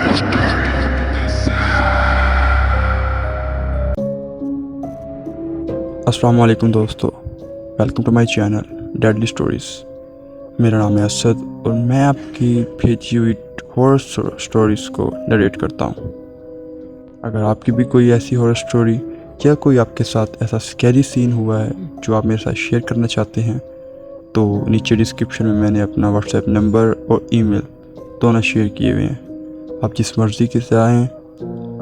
अस्सलाम वालेकुम दोस्तों, welcome to my channel deadly stories. मेरा नाम है असद और मैं आपकी भेजी हुई हॉरर स्टोरीज़ को नरेट करता हूँ। अगर आपकी भी कोई ऐसी हॉरर स्टोरी या कोई आपके साथ ऐसा स्कैरी सीन हुआ है जो आप मेरे साथ शेयर करना चाहते हैं, तो नीचे डिस्क्रिप्शन में मैंने अपना व्हाट्सएप नंबर और ईमेल दोनों शेयर किए हुए हैं। आप जिस मर्ज़ी के चाहें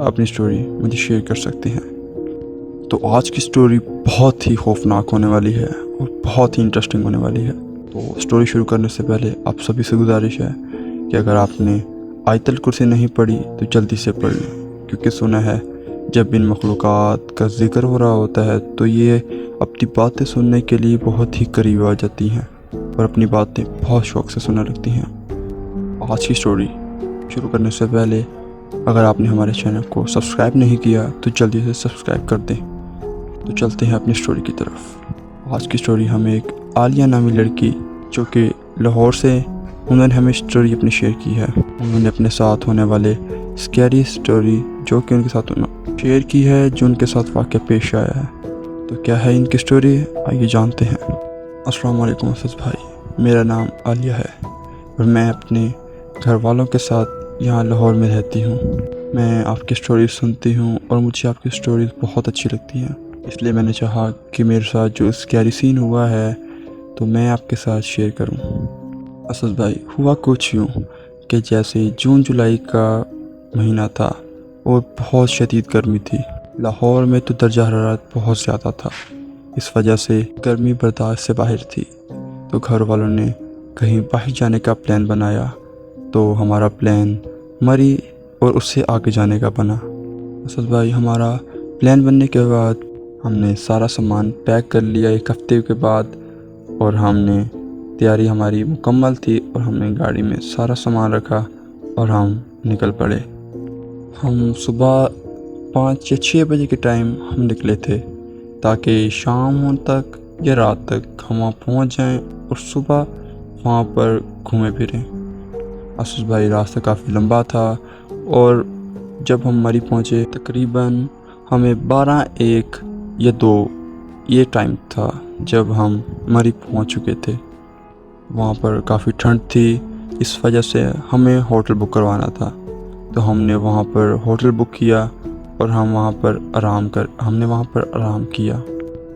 अपनी स्टोरी मुझे शेयर कर सकते हैं। तो आज की स्टोरी बहुत ही खौफनाक होने वाली है और बहुत ही इंटरेस्टिंग होने वाली है। तो स्टोरी शुरू करने से पहले आप सभी से गुजारिश है कि अगर आपने आयतल कुर्सी नहीं पढ़ी तो जल्दी से पढ़ लें, क्योंकि सुना है जब इन मखलूक़ात का जिक्र हो रहा होता है तो ये अपनी बातें सुनने के लिए बहुत ही करीब आ जाती हैं और अपनी बातें बहुत शौक़ से सुनने लगती हैं। आज की स्टोरी शुरू करने से पहले अगर आपने हमारे चैनल को सब्सक्राइब नहीं किया तो जल्दी से सब्सक्राइब कर दें। तो चलते हैं अपनी स्टोरी की तरफ। आज की स्टोरी हमें एक आलिया नामी लड़की जो कि लाहौर से, उन्होंने हमें स्टोरी अपनी शेयर की है। उन्होंने अपने साथ होने वाले स्कैरी स्टोरी जो कि उनके साथ शेयर की है, जो उनके साथ वाक़या पेश आया है। तो क्या है इनकी स्टोरी, आइए जानते हैं। अस्सलाम वालेकुम असद भाई, मेरा नाम आलिया है और मैं अपने घर वालों के साथ यहाँ लाहौर में रहती हूँ। मैं आपकी स्टोरी सुनती हूँ और मुझे आपकी स्टोरीज़ बहुत अच्छी लगती हैं, इसलिए मैंने चाहा कि मेरे साथ जो स्कैरी सीन हुआ है तो मैं आपके साथ शेयर करूं। असद भाई, हुआ कुछ यूँ कि जैसे जून जुलाई का महीना था और बहुत शदीद गर्मी थी। लाहौर में तो दर्जा हरारत बहुत ज़्यादा था, इस वजह से गर्मी बर्दाश्त से बाहर थी। तो घर वालों ने कहीं बाहर जाने का प्लान बनाया। तो हमारा प्लान मरी और उससे आगे जाने का बना। असद भाई, हमारा प्लान बनने के बाद हमने सारा सामान पैक कर लिया एक हफ्ते के बाद, और हमने तैयारी हमारी मुकम्मल थी और हमने गाड़ी में सारा सामान रखा और हम निकल पड़े। हम सुबह 5 या 6 बजे के टाइम हम निकले थे ताकि शाम तक या रात तक हम वहाँ पहुँच जाएं और सुबह वहाँ पर घूमे फिरें। असद भाई, रास्ता काफ़ी लंबा था और जब हम मरी पहुँचे तकरीबन हमें 12-1 या 2 ये टाइम था जब हम मरी पहुंच चुके थे। वहाँ पर काफ़ी ठंड थी, इस वजह से हमें होटल बुक करवाना था। तो हमने वहाँ पर होटल बुक किया और हमने वहाँ पर आराम किया।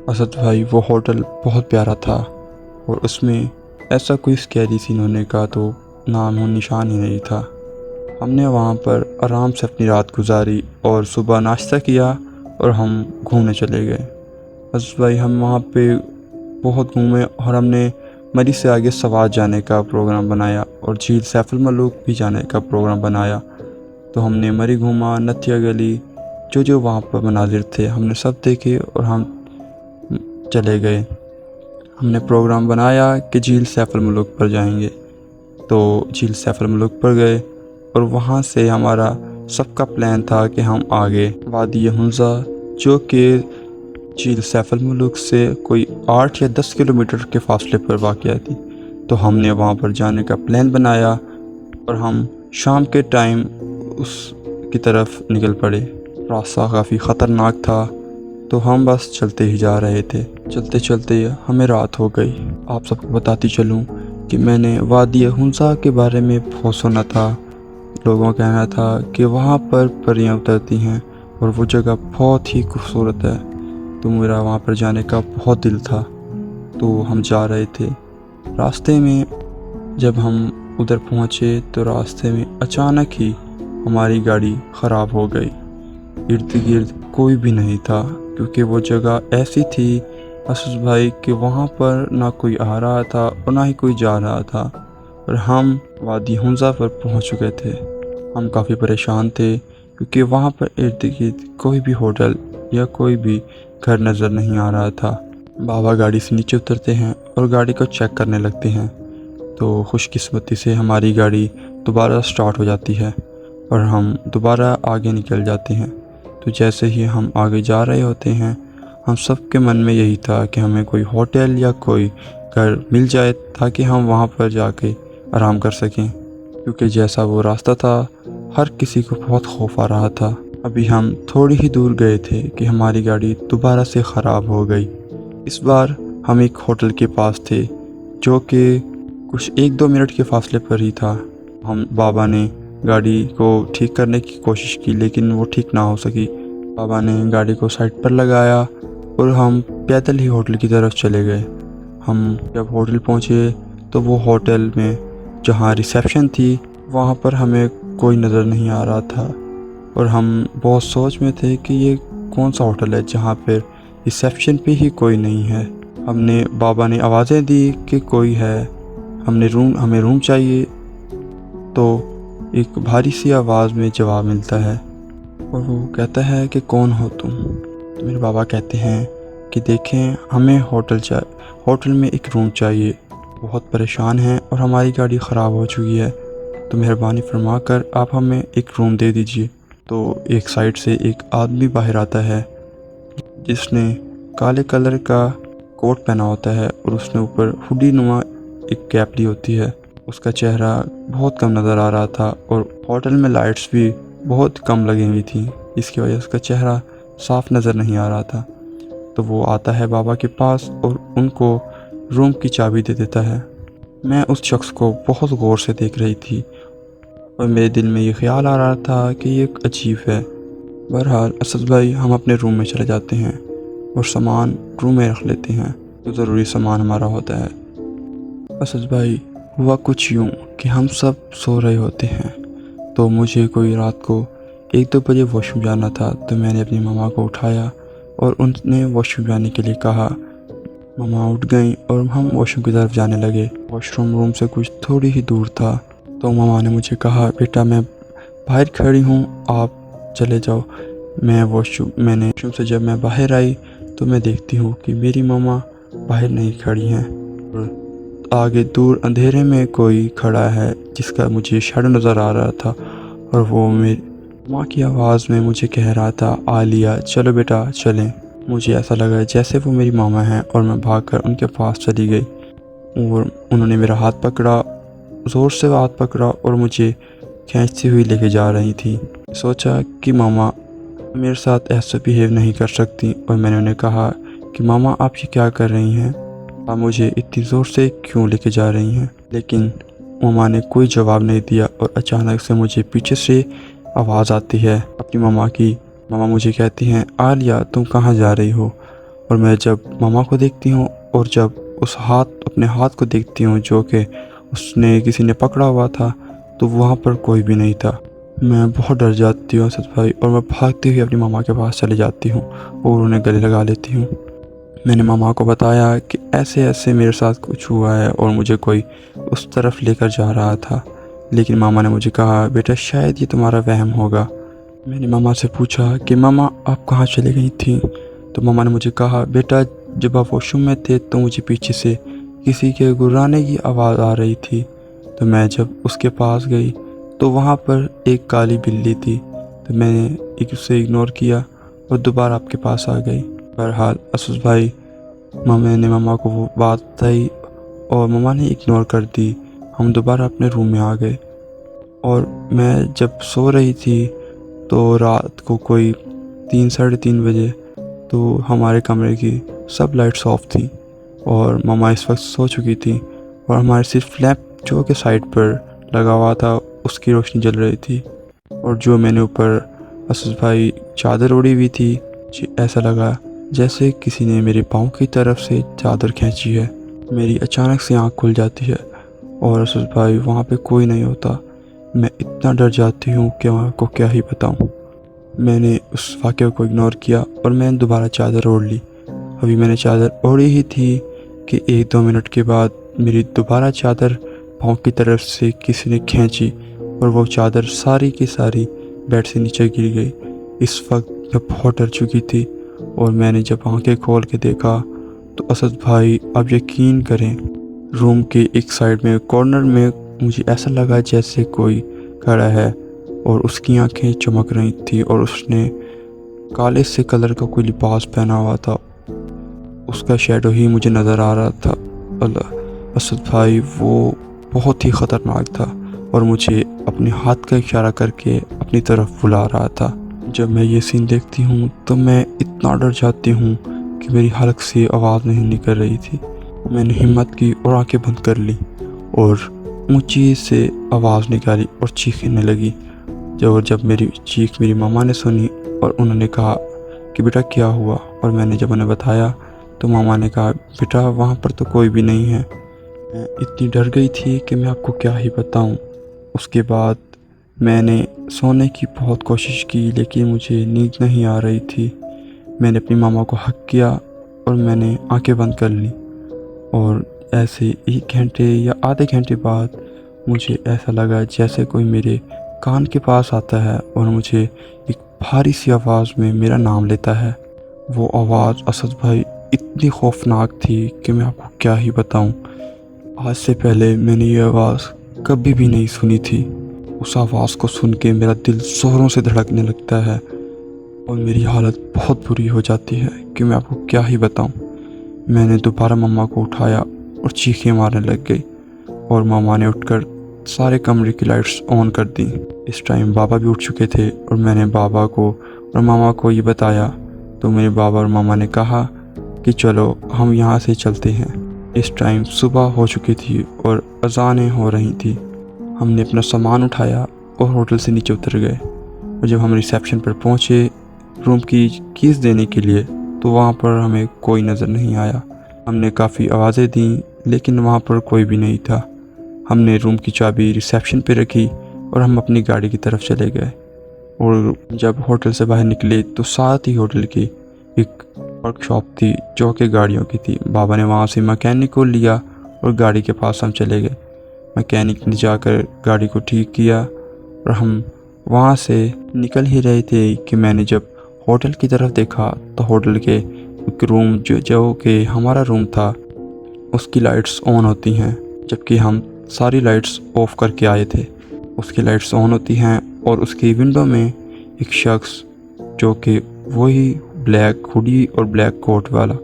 असद भाई, वो होटल बहुत प्यारा था और उसमें ऐसा कोई स्कैरी सीन होने का तो नाम और निशान ही नहीं था। हमने वहाँ पर आराम से अपनी रात गुजारी और सुबह नाश्ता किया और हम घूमने चले गए। बस भाई, हम वहाँ पे बहुत घूमे और हमने मरी से आगे सवात जाने का प्रोग्राम बनाया और झील सैफ अल मलूक भी जाने का प्रोग्राम बनाया। तो हमने मरी घूमा, नथिया गली, जो वहाँ पर मनाजिर थे हमने सब देखे और हम चले गए। हमने प्रोग्राम बनाया कि झील सैफ अल मलूक पर जाएंगे। तो झील सैफ अल मलूक पर गए और वहाँ से हमारा सबका प्लान था कि हम आगे वादी हुंज़ा, जो कि झील सैफ अल मलूक से कोई 8 या 10 किलोमीटर के फासले पर वाक़या थी। तो हमने वहाँ पर जाने का प्लान बनाया और हम शाम के टाइम उस की तरफ निकल पड़े। रास्ता काफ़ी ख़तरनाक था, तो हम बस चलते ही जा रहे थे। चलते चलते हमें रात हो गई। आप सबको बताती चलूँ कि मैंने वादी हुंज़ा के बारे में बहुत सुना था। लोगों का कहना था कि वहाँ पर परियां उतरती हैं और वो जगह बहुत ही खूबसूरत है। तो मेरा वहाँ पर जाने का बहुत दिल था। तो हम जा रहे थे। रास्ते में जब हम उधर पहुँचे तो रास्ते में अचानक ही हमारी गाड़ी ख़राब हो गई। इर्द गिर्द कोई भी नहीं था, क्योंकि वो जगह ऐसी थी असद भाई कि वहाँ पर ना कोई आ रहा था और ना ही कोई जा रहा था, और हम वादी हुंज़ा पर पहुँच चुके थे। हम काफ़ी परेशान थे क्योंकि वहाँ पर इर्द गिर्द कोई भी होटल या कोई भी घर नज़र नहीं आ रहा था। बाबा गाड़ी से नीचे उतरते हैं और गाड़ी को चेक करने लगते हैं। तो खुशकिस्मती से हमारी गाड़ी दोबारा स्टार्ट हो जाती है और हम दोबारा आगे निकल जाते हैं। तो जैसे ही हम आगे जा रहे होते हैं, हम सब के मन में यही था कि हमें कोई होटल या कोई घर मिल जाए ताकि हम वहाँ पर जाके आराम कर सकें, क्योंकि जैसा वो रास्ता था ہر کسی کو بہت خوف آ رہا تھا۔ ابھی ہم تھوڑی ہی دور گئے تھے کہ ہماری گاڑی دوبارہ سے خراب ہو گئی۔ اس بار ہم ایک ہوٹل کے پاس تھے جو کہ کچھ 1-2 منٹ کے فاصلے پر ہی تھا۔ بابا نے گاڑی کو ٹھیک کرنے کی کوشش کی لیکن وہ ٹھیک نہ ہو سکی۔ بابا نے گاڑی کو سائڈ پر لگایا اور ہم پیدل ہی ہوٹل کی طرف چلے گئے۔ ہم جب ہوٹل پہنچے تو وہ ہوٹل میں جہاں ریسیپشن تھی وہاں پر ہمیں کوئی نظر نہیں آ رہا تھا، اور ہم بہت سوچ میں تھے کہ یہ کون سا ہوٹل ہے جہاں پر ریسیپشن پہ ہی کوئی نہیں ہے۔ بابا نے آوازیں دی کہ کوئی ہے، ہمیں روم چاہیے، تو ایک بھاری سی آواز میں جواب ملتا ہے اور وہ کہتا ہے کہ کون ہو تم؟ تو میرے بابا کہتے ہیں کہ دیکھیں ہمیں ہوٹل میں ایک روم چاہیے، بہت پریشان ہیں اور ہماری گاڑی خراب ہو چکی ہے، تو مہربانی فرما کر آپ ہمیں ایک روم دے دیجئے۔ تو ایک سائڈ سے ایک آدمی باہر آتا ہے جس نے کالے کلر کا کوٹ پہنا ہوتا ہے اور اس نے اوپر ہوڈی نما ایک کیپ لی ہوتی ہے۔ اس کا چہرہ بہت کم نظر آ رہا تھا اور ہوٹل میں لائٹس بھی بہت کم لگی ہوئی تھیں، جس کی وجہ سے اس کا چہرہ صاف نظر نہیں آ رہا تھا۔ تو وہ آتا ہے بابا کے پاس اور ان کو روم کی چابی دے دیتا ہے۔ میں اس شخص کو بہت غور سے دیکھ رہی تھی اور میرے دل میں یہ خیال آ رہا تھا کہ یہ ایک عجیب ہے۔ بہرحال اسد بھائی ہم اپنے روم میں چلے جاتے ہیں اور سامان روم میں رکھ لیتے ہیں، جو ضروری سامان ہمارا ہوتا ہے۔ اسد بھائی ہوا کچھ یوں کہ ہم سب سو رہے ہوتے ہیں، تو مجھے کوئی رات کو 1-2 بجے واش روم جانا تھا، تو میں نے اپنی ماما کو اٹھایا اور ان نے واش روم جانے کے لیے کہا۔ ماما اٹھ گئیں اور ہم واش روم کی طرف جانے لگے۔ واش روم سے کچھ تھوڑی ہی دور تھا، تو ماما نے مجھے کہا بیٹا میں باہر کھڑی ہوں، آپ چلے جاؤ۔ میں نے واش روم سے جب میں باہر آئی تو میں دیکھتی ہوں کہ میری ماما باہر نہیں کھڑی ہیں، اور آگے دور اندھیرے میں کوئی کھڑا ہے جس کا مجھے شیڈو نظر آ رہا تھا، اور وہ میری ماں کی آواز میں مجھے کہہ رہا تھا عالیہ چلو بیٹا چلیں۔ مجھے ایسا لگا جیسے وہ میری ماما ہیں اور میں بھاگ کر ان کے پاس چلی گئی، اور انہوں نے میرا ہاتھ پکڑا، زور سے ہاتھ پکڑا اور مجھے کھینچتی ہوئی لے کے جا رہی تھی۔ سوچا کہ ماما میرے ساتھ ایسا بیہیو نہیں کر سکتی، اور میں نے انہیں کہا کہ ماما آپ یہ کیا کر رہی ہیں، آپ مجھے اتنی زور سے کیوں لے کے جا رہی ہیں؟ لیکن ماما نے کوئی جواب نہیں دیا، اور اچانک سے مجھے پیچھے سے آواز آتی ہے اپنی ماما کی۔ ماما مجھے کہتی ہیں عالیہ تم کہاں جا رہی ہو؟ اور میں جب ماما کو دیکھتی ہوں اور جب اپنے ہاتھ کو دیکھتی ہوں جو کہ کسی نے پکڑا ہوا تھا، تو وہاں پر کوئی بھی نہیں تھا۔ میں بہت ڈر جاتی ہوں اسد بھائی، اور میں بھاگتی ہوئی اپنی ماما کے پاس چلی جاتی ہوں اور انہیں گلے لگا لیتی ہوں۔ میں نے ماما کو بتایا کہ ایسے میرے ساتھ کچھ ہوا ہے اور مجھے کوئی اس طرف لے کر جا رہا تھا، لیکن ماما نے مجھے کہا بیٹا شاید یہ تمہارا وہم ہوگا۔ میں نے ماما سے پوچھا کہ ماما آپ کہاں چلے گئی تھیں؟ تو ماما نے مجھے کہا بیٹا جب آپ واش روم میں تھے تو مجھے پیچھے سے کسی کے گرانے کی آواز آ رہی تھی، تو میں جب اس کے پاس گئی تو وہاں پر ایک کالی بلی تھی، تو میں نے اسے اگنور کیا اور دوبارہ آپ کے پاس آ گئی۔ بہرحال اسد بھائی میں نے ماما کو وہ بات بتائی اور ماما نے اگنور کر دی۔ ہم دوبارہ اپنے روم میں آ گئے، اور میں جب سو رہی تھی تو رات کو کوئی 3-3:30 بجے تو ہمارے کمرے کی سب لائٹس آف تھیں، اور ماما اس وقت سو چکی تھی، اور ہمارے صرف لیمپ جو کہ سائڈ پر لگا ہوا تھا اس کی روشنی جل رہی تھی، اور جو میں نے اوپر اسد بھائی چادر اوڑی ہوئی تھی، ایسا لگا جیسے کسی نے میرے پاؤں کی طرف سے چادر کھینچی ہے۔ میری اچانک سے آنکھ کھل جاتی ہے اور اسد بھائی وہاں پہ کوئی نہیں ہوتا۔ میں اتنا ڈر جاتی ہوں کہ وہاں کو کیا ہی بتاؤں۔ میں نے اس واقعے کو اگنور کیا اور میں نے دوبارہ چادر اوڑھ لی۔ ابھی میں نے چادر اوڑھی ہی تھی کہ 1-2 منٹ کے بعد میری دوبارہ چادر پاؤں کی طرف سے کسی نے کھینچی، اور وہ چادر ساری کی ساری بیڈ سے نیچے گر گئی۔ اس وقت میں بہت ڈر چکی تھی، اور میں نے جب آنکھیں کھول کے دیکھا تو اسد بھائی آپ یقین کریں روم کے ایک سائڈ میں کارنر میں مجھے ایسا لگا جیسے کوئی کھڑا ہے، اور اس کی آنکھیں چمک رہی تھیں، اور اس نے کالے سے کلر کا کوئی لباس پہنا ہوا تھا، اس کا شیڈو ہی مجھے نظر آ رہا تھا۔ اللہ اسد بھائی وہ بہت ہی خطرناک تھا، और मुझे अपने हाथ का इशारा करके अपनी तरफ बुला रहा था। जब मैं ये सीन देखती हूँ तो मैं इतना डर जाती हूँ कि मेरी हलक से आवाज़ नहीं निकल रही थी। मैंने हिम्मत की और आंखें बंद कर ली और ऊंची से आवाज़ निकाली और चीखने लगी। जब मेरी चीख मेरी मामा ने सुनी और उन्होंने कहा कि बेटा क्या हुआ, और मैंने जब उन्हें बताया तो मामा ने कहा बेटा वहाँ पर तो कोई भी नहीं है। मैं इतनी डर गई थी कि मैं आपको क्या ही बताऊँ। उसके बाद मैंने सोने की बहुत कोशिश की लेकिन मुझे नींद नहीं आ रही थी। मैंने अपनी मामा को हक किया और मैंने आंखें बंद कर ली, और ऐसे 1 घंटे या आधे घंटे बाद मुझे ऐसा लगा जैसे कोई मेरे कान के पास आता है और मुझे एक भारी सी आवाज़ में मेरा नाम लेता है। वो आवाज़ असद भाई इतनी खौफनाक थी कि मैं आपको क्या ही बताऊं। आज से पहले मैंने ये आवाज़ कभी भी नहीं सुनी थी। उस आवाज़ को सुन के मेरा दिल ज़ोरों से धड़कने लगता है और मेरी हालत बहुत बुरी हो जाती है कि मैं आपको क्या ही बताऊं। मैंने दोबारा मम्मा को उठाया और चीखें मारने लग गई और मामा ने उठकर सारे कमरे की लाइट्स ऑन कर दी। इस टाइम बाबा भी उठ चुके थे और मैंने बाबा को और मामा को ये बताया तो मेरे बाबा और मामा ने कहा कि चलो हम यहाँ से चलते हैं। इस टाइम सुबह हो चुकी थी और अज़ानें हो रही थी। हमने अपना सामान उठाया और होटल से नीचे उतर गए, और जब हम रिसेप्शन पर पहुँचे रूम की कीज़ देने के लिए तो वहाँ पर हमें कोई नज़र नहीं आया। हमने काफ़ी आवाज़ें दी लेकिन वहाँ पर कोई भी नहीं था। हमने रूम की चाबी रिसेप्शन पे रखी और हम अपनी गाड़ी की तरफ चले गए, और जब होटल से बाहर निकले तो साथ ही होटल की एक वर्कशॉप थी जो कि गाड़ियों की थी। बाबा ने वहाँ से मैकेनिक को लिया और गाड़ी के पास हम चले गए। मैकेनिक ने जाकर गाड़ी को ठीक किया और हम वहाँ से निकल ही रहे थे कि मैंने जब होटल की तरफ देखा तो होटल के एक रूम जो कि हमारा रूम था उसकी लाइट्स ऑन होती हैं, जबकि हम सारी लाइट्स ऑफ करके आए थे। उसकी लाइट्स ऑन होती हैं और उसकी विंडो में एक शख्स जो कि वही ब्लैक हुडी और ब्लैक कोट वाला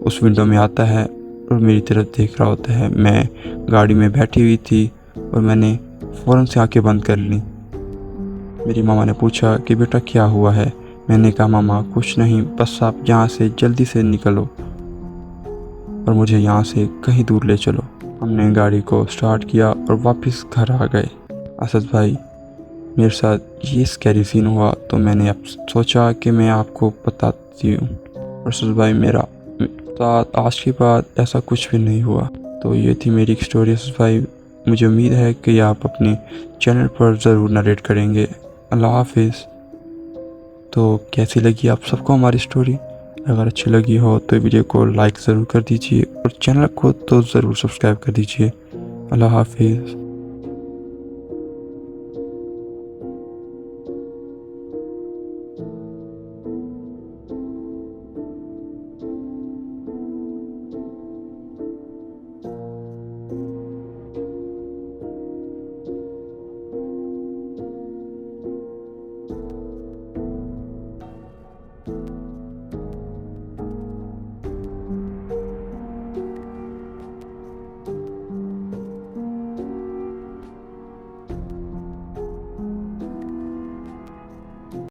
उस विंडो में आता है और मेरी तरफ देख रहा होता है। मैं गाड़ी में बैठी हुई थी और मैंने फ़ौरन से आंखें बंद कर ली। मेरी मामा ने पूछा कि बेटा क्या हुआ है। मैंने कहा मामा कुछ नहीं, बस आप यहाँ से जल्दी से निकलो और मुझे यहाँ से कहीं दूर ले चलो। हमने गाड़ी को स्टार्ट किया और वापस घर आ गए। असद भाई मेरे साथ ये स्कैरी सीन हुआ तो मैंने अब सोचा कि मैं आपको बताती हूँ। और असद भाई मेरा साथ आज के बाद ऐसा कुछ भी नहीं हुआ। तो ये थी मेरी स्टोरी असद भाई। मुझे उम्मीद है कि आप अपने चैनल पर ज़रूर नरेट करेंगे। अल्लाह हाफिज़। तो कैसी लगी आप सबको हमारी स्टोरी? अगर अच्छी लगी हो तो वीडियो को लाइक ज़रूर कर दीजिए और चैनल को तो ज़रूर सब्सक्राइब कर दीजिए। अल्लाह हाफिज़।